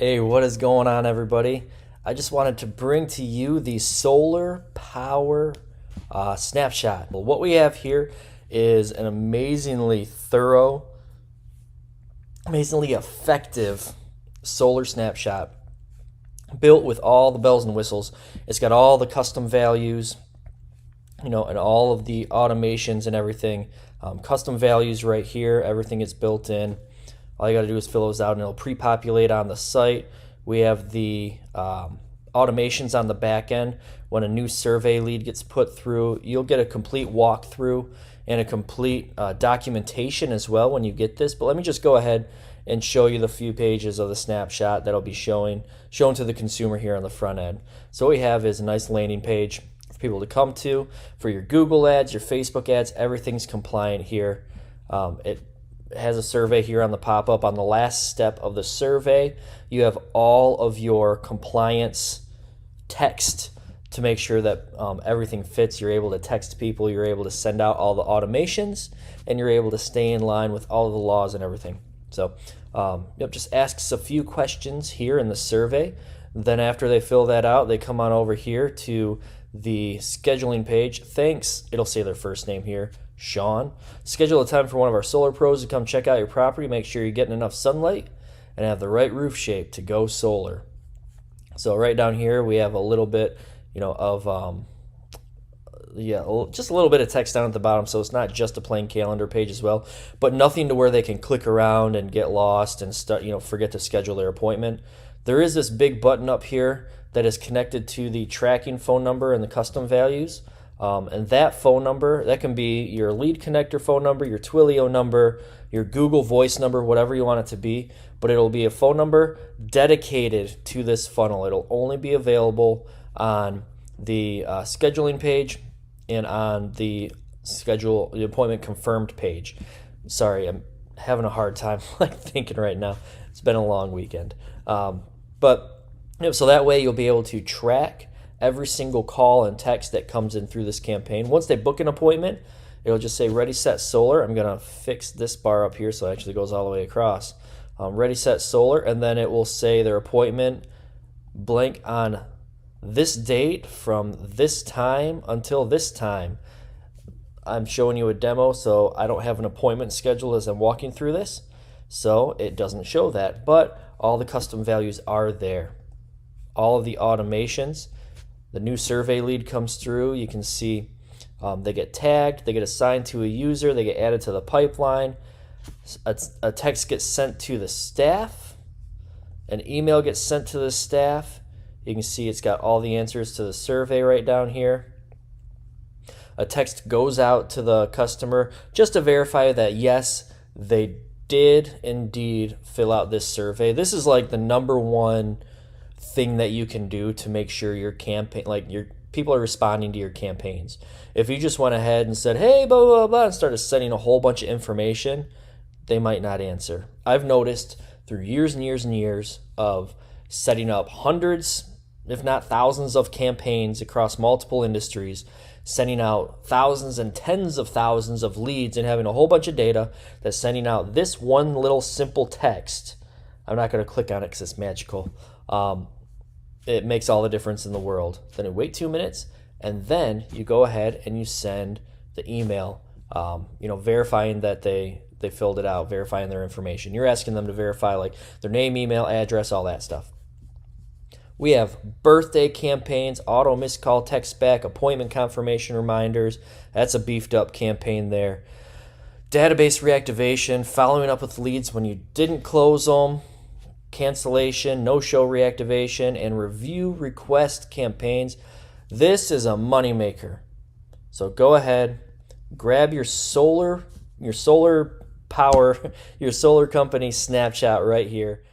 Hey, what is going on, everybody? I just wanted to bring to you the solar power snapshot. Well, what we have here is an amazingly thorough, amazingly effective solar snapshot built with all the bells and whistles. It's got all the custom values, and all of the automations and everything. Custom values right here, everything is built in. All you got to do is fill those out and it'll pre-populate on the site. We have the automations on the back end. When a new survey lead gets put through, you'll get a complete walkthrough and a complete documentation as well when you get this. But let me just go ahead and show you the few pages of the snapshot that'll be shown to the consumer here on the front end. So what we have is a nice landing page for people to come to. For your Google ads, your Facebook ads, everything's compliant here. It has a survey here on the pop-up. On the last step of the survey, you have all of your compliance text to make sure that everything fits. You're able to text people, you're able to send out all the automations, and you're able to stay in line with all of the laws and everything. So just asks a few questions here in the survey. Then after they fill that out, they come on over here to the scheduling page. Thanks, it'll say their first name here, Sean. Schedule a time for one of our solar pros to come check out your property. Make sure you're getting enough sunlight and have the right roof shape to go solar. So right down here we have a little bit, of just a little bit of text down at the bottom, so it's not just a plain calendar page as well, but nothing to where they can click around and get lost and forget to schedule their appointment. There is this big button up here that is connected to the tracking phone number and the custom values. And that phone number, that can be your lead connector phone number, your Twilio number, your Google Voice number, whatever you want it to be. But it'll be a phone number dedicated to this funnel. It'll only be available on the scheduling page and on the the appointment confirmed page. Sorry, I'm having a hard time thinking right now. It's been a long weekend. So that way you'll be able to track every single call and text that comes in through this campaign. Once they book an appointment, it'll just say Ready, Set, Solar. I'm going to fix this bar up here so it actually goes all the way across. Ready, Set, Solar, and then it will say their appointment blank on this date from this time until this time. I'm showing you a demo, so I don't have an appointment scheduled as I'm walking through this, so it doesn't show that, but all the custom values are there. All of the automations. The new survey lead comes through. You can see they get tagged, they get assigned to a user, they get added to the pipeline. A text gets sent to the staff. An email gets sent to the staff. You can see it's got all the answers to the survey right down here. A text goes out to the customer just to verify that, yes, they did indeed fill out this survey. This is like the number one thing that you can do to make sure your campaign, your people are responding to your campaigns. If you just went ahead and said, hey, blah, blah, blah, and started sending a whole bunch of information, they might not answer. I've noticed through years and years and years of setting up hundreds, if not thousands of campaigns across multiple industries, sending out thousands and tens of thousands of leads and having a whole bunch of data, that's sending out this one little simple text. I'm not going to click on it because it's magical. It makes all the difference in the world. Then you wait 2 minutes, and then you go ahead and you send the email, verifying that they filled it out, verifying their information. You're asking them to verify their name, email, address, all that stuff. We have birthday campaigns, auto missed call, text back, appointment confirmation reminders. That's a beefed up campaign there. Database reactivation, following up with leads when you didn't close them, cancellation, no-show reactivation, and review request campaigns. This is a moneymaker. So go ahead, grab your solar power, your solar company snapshot right here.